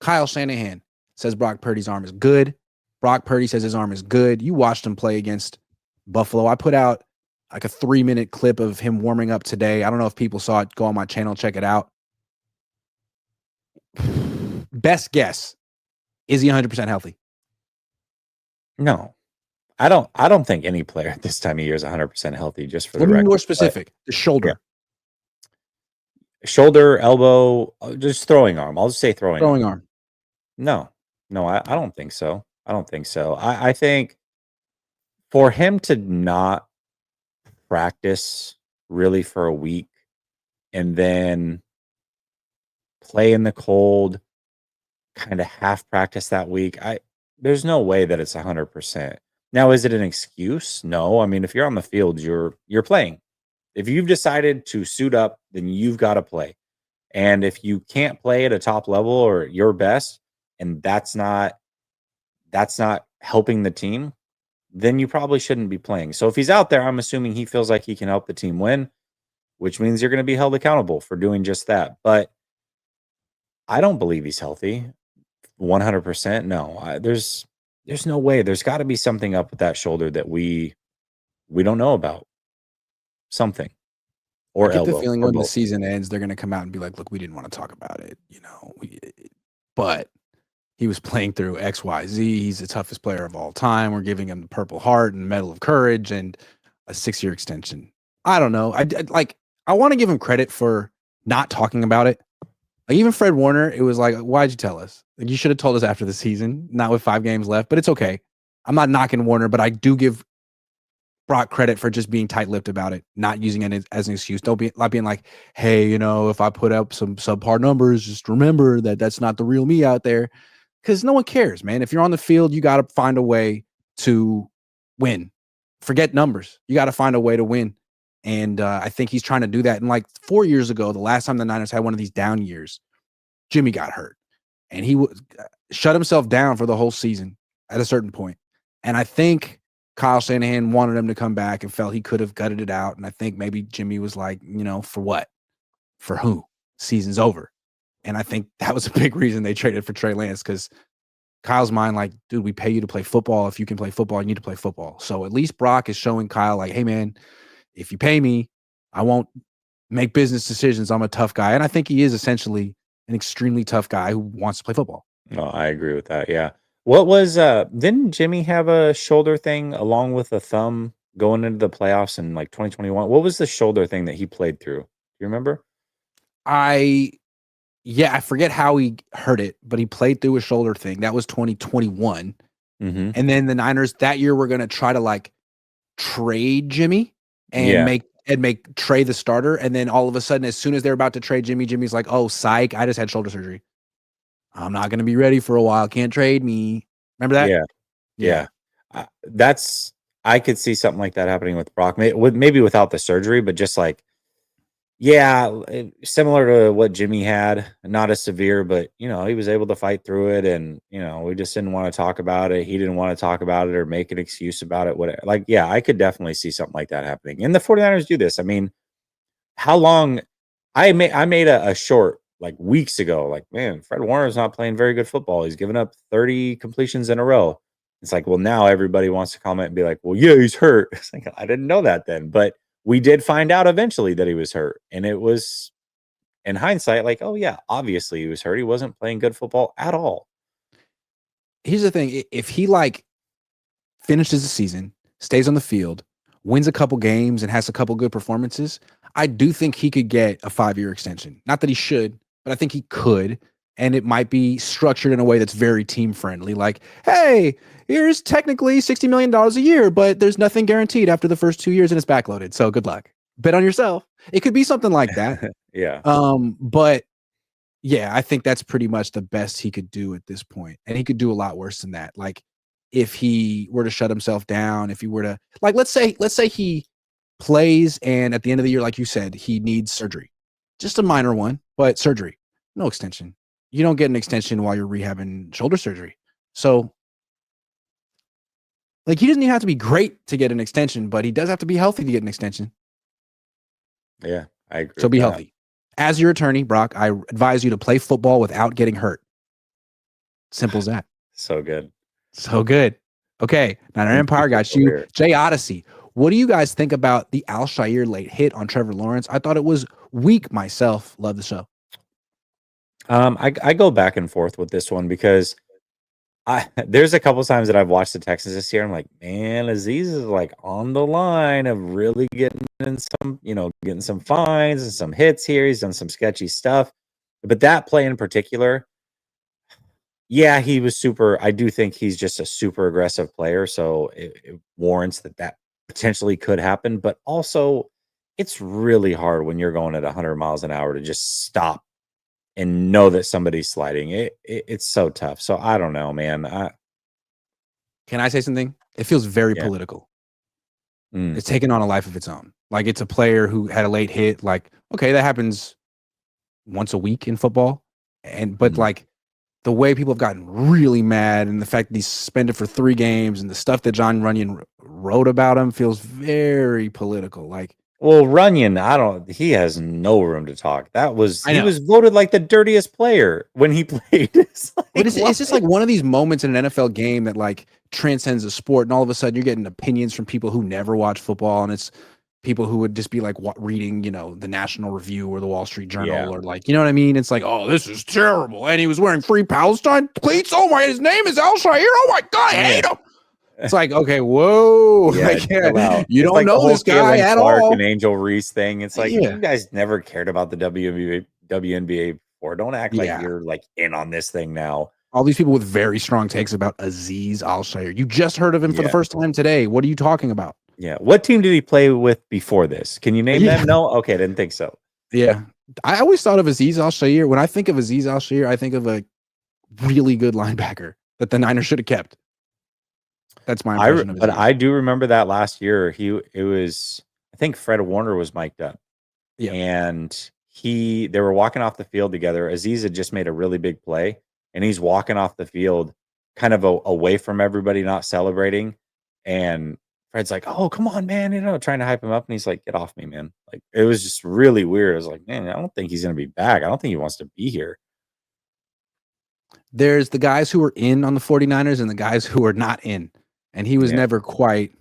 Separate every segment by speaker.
Speaker 1: Kyle Shanahan says Brock Purdy's arm is good. Brock Purdy says his arm is good. You watched him play against Buffalo. I put out like a 3-minute clip of him warming up today. I don't know if people saw it. Go on my channel, check it out. Best guess, is he 100% healthy?
Speaker 2: No. I don't think any player at this time of year is 100% healthy, just for the
Speaker 1: Let me
Speaker 2: record.
Speaker 1: be more specific. The shoulder.
Speaker 2: Yeah. Shoulder, elbow, just throwing arm. I'll just say throwing
Speaker 1: arm.
Speaker 2: No, I don't think so. I think for him to not practice really for a week and then play in the cold, kind of half practice that week, there's no way that it's 100%. Now, is it an excuse? No. I mean, if you're on the field, you're playing. If you've decided to suit up, then you've got to play. And if you can't play at a top level or your best, and that's not helping the team, then you probably shouldn't be playing. So if he's out there, I'm assuming he feels like he can help the team win, which means you're going to be held accountable for doing just that. But I don't believe he's healthy 100%. No, there's no way. There's got to be something up with that shoulder that we don't know about. Something. Or
Speaker 1: I get
Speaker 2: elbow,
Speaker 1: the feeling
Speaker 2: or
Speaker 1: when the
Speaker 2: both.
Speaker 1: season ends, they're going to come out and be like, look, we didn't want to talk about it, but he was playing through XYZ. He's the toughest player of all time. We're giving him the Purple Heart and Medal of Courage and a 6-year extension. I don't know. I want to give him credit for not talking about it. Like even Fred Warner, it was like, why'd you tell us? Like, you should have told us after the season, not with 5 games left, but it's okay. I'm not knocking Warner, but I do give Brock credit for just being tight-lipped about it, not using it as an excuse. Not being like, hey, if I put up some subpar numbers, just remember that that's not the real me out there. Because no one cares, man. If you're on the field, you got to find a way to win. Forget numbers. You got to find a way to win. And I think he's trying to do that. And like 4 years ago, the last time the Niners had one of these down years, Jimmy got hurt. And he shut himself down for the whole season at a certain point. And I think Kyle Shanahan wanted him to come back and felt he could have gutted it out. And I think maybe Jimmy was like, for what? For who? Season's over. And I think that was a big reason they traded for Trey Lance, because Kyle's mind, like, dude, we pay you to play football. If you can play football, you need to play football. So at least Brock is showing Kyle, like, hey, man, if you pay me, I won't make business decisions. I'm a tough guy. And I think he is essentially an extremely tough guy who wants to play football.
Speaker 2: No, I agree with that. Yeah. What was didn't Jimmy have a shoulder thing along with a thumb going into the playoffs in like 2021? What was the shoulder thing that he played through? Do you remember?
Speaker 1: I forget how he hurt it, but he played through a shoulder thing. That was 2021.
Speaker 2: Mm-hmm.
Speaker 1: And then the Niners that year were going to try to like trade Jimmy and make Trey the starter. And then all of a sudden, as soon as they're about to trade Jimmy, Jimmy's like, oh, psych, I just had shoulder surgery. I'm not going to be ready for a while. Can't trade me. Remember that?
Speaker 2: Yeah. I could see something like that happening with Brock, maybe without the surgery, but just like, similar to what Jimmy had, not as severe, but he was able to fight through it, and we just didn't want to talk about it. He didn't want to talk about it or make an excuse about it. Whatever. Like, I could definitely see something like that happening. And the 49ers do this. I mean, how long? I made a short like weeks ago. Like, man, Fred Warner's not playing very good football. He's given up 30 completions in a row. It's like, well, now everybody wants to comment and be like, well, yeah, he's hurt. It's like, I didn't know that then, but we did find out eventually that he was hurt. And it was, in hindsight, like, oh, yeah, obviously he was hurt. He wasn't playing good football at all.
Speaker 1: Here's the thing. If he like finishes the season, stays on the field, wins a couple games and has a couple good performances, I do think he could get a 5-year extension. Not that he should, but I think he could. And it might be structured in a way that's very team friendly. Like, hey, here's technically $60 million a year, but there's nothing guaranteed after the first 2 years and it's backloaded. So good luck. Bet on yourself. It could be something like that.
Speaker 2: Yeah.
Speaker 1: But yeah, I think that's pretty much the best he could do at this point. And he could do a lot worse than that. Like if he were to shut himself down, if he were to, like, let's say he plays and at the end of the year, like you said, he needs surgery. Just a minor one, but surgery. No extension. You don't get an extension while you're rehabbing shoulder surgery. So, like, he doesn't even have to be great to get an extension, but he does have to be healthy to get an extension.
Speaker 2: Yeah, I agree.
Speaker 1: So be healthy. As your attorney, Brock, I advise you to play football without getting hurt. Simple as that.
Speaker 2: So good.
Speaker 1: So good. Okay, Niner Empire got you. Jay Odyssey. What do you guys think about the Al-Shaair late hit on Trevor Lawrence? I thought it was weak myself. Love the show.
Speaker 2: I go back and forth with this one because there's a couple times that I've watched the Texans this year. I'm like, man, Aziz is like on the line of really getting in some, getting some fines and some hits here. He's done some sketchy stuff. But that play in particular, yeah, he was super. I do think he's just a super aggressive player. So it warrants that potentially could happen. But also, it's really hard when you're going at 100 miles an hour to just stop and know that somebody's sliding. It's so tough. So I don't know, man.
Speaker 1: Can I say something? It feels very
Speaker 2: Yeah.
Speaker 1: political. It's taken on a life of its own. Like, it's a player who had a late hit. Like, okay, that happens once a week in football. But like, the way people have gotten really mad and the fact that he's suspended for 3 games and the stuff that John Runyon wrote about him feels very political. Like,
Speaker 2: well, Runyon, he has no room to talk. He was voted like the dirtiest player when he played. It's
Speaker 1: just like one of these moments in an NFL game that like transcends the sport, and all of a sudden you're getting opinions from people who never watch football, and it's people who would just be like reading, the National Review or the Wall Street Journal, or like, you know what I mean? It's like, oh, this is terrible, and he was wearing Free Palestine cleats. Oh my, his name is Al-Shaair. Oh my God, I hate him. It's like, okay, whoa, you don't know this guy at all.
Speaker 2: And Angel Reese thing. It's like, you guys never cared about the WNBA before. Don't act like you're like in on this thing now.
Speaker 1: All these people with very strong takes about Aziz Al-Shaair. You just heard of him for the first time today. What are you talking about?
Speaker 2: Yeah. What team did he play with before this? Can you name them? No? Okay, I didn't think so.
Speaker 1: Yeah. I always thought of Aziz Al-Shaair. When I think of Aziz Al-Shaair, I think of a really good linebacker that the Niners should have kept. That's my impression of it.
Speaker 2: But I do remember that last year. I think Fred Warner was mic'd up.
Speaker 1: Yeah.
Speaker 2: And they were walking off the field together. Aziz had just made a really big play, and he's walking off the field kind of away from everybody, not celebrating. And Fred's like, "Oh, come on, man," trying to hype him up. And he's like, "Get off me, man." Like, it was just really weird. I was like, man, I don't think he's going to be back. I don't think he wants to be here.
Speaker 1: There's the guys who are in on the 49ers and the guys who are not in. And he was never quite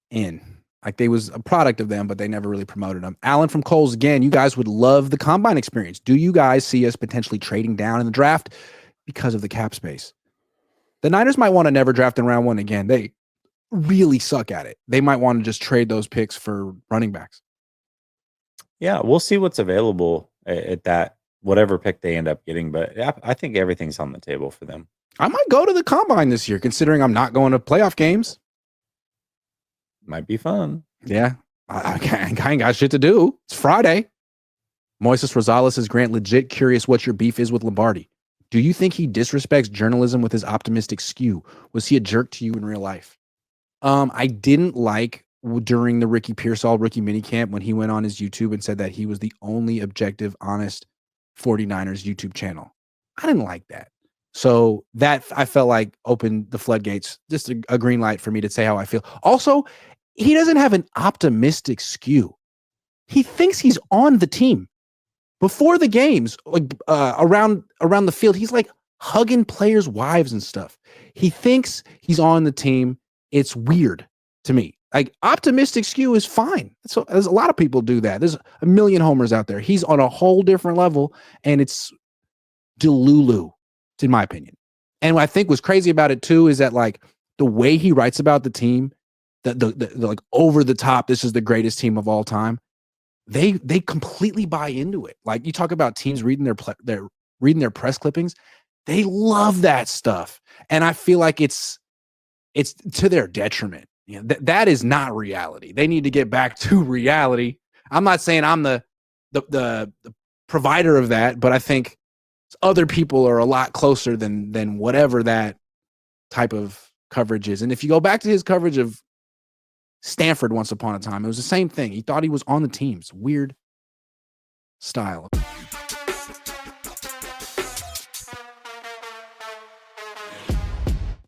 Speaker 1: in. Like, they was a product of them, but they never really promoted him. Alan from Coles again, you guys would love the combine experience. Do you guys see us potentially trading down in the draft because of the cap space? The Niners might want to never draft in round 1 again. They really suck at it. They might want to just trade those picks for running backs.
Speaker 2: Yeah, we'll see what's available at that, whatever pick they end up getting. But I think everything's on the table for them.
Speaker 1: I might go to the combine this year, considering I'm not going to playoff games.
Speaker 2: Might be fun.
Speaker 1: Yeah. I ain't got shit to do. It's Friday. Moises Rosales says, Grant, legit curious what your beef is with Lombardi. Do you think he disrespects journalism with his optimistic skew? Was he a jerk to you in real life? I didn't like during the Ricky Pearsall rookie minicamp when he went on his YouTube and said that he was the only objective, honest 49ers YouTube channel. I didn't like that. So that, I felt like, opened the floodgates, just a green light for me to say how I feel. Also, he doesn't have an optimistic skew. He thinks he's on the team. Before the games, like around the field, he's like hugging players' wives and stuff. He thinks he's on the team. It's weird to me. Like, optimistic skew is fine. So there's a lot of people do that. There's a million homers out there. He's on a whole different level, and it's delulu, in my opinion. And what I think was crazy about it too is that, like, the way he writes about the team, the like over the top, this is the greatest team of all time. They completely buy into it. Like, you talk about teams reading their press clippings, they love that stuff, and I feel like it's to their detriment. You know, that is not reality. They need to get back to reality. I'm not saying I'm the provider of that, but I think other people are a lot closer than whatever that type of coverage is. And if you go back to his coverage of Stanford once upon a time, it was the same thing. He thought he was on the team. It's weird style.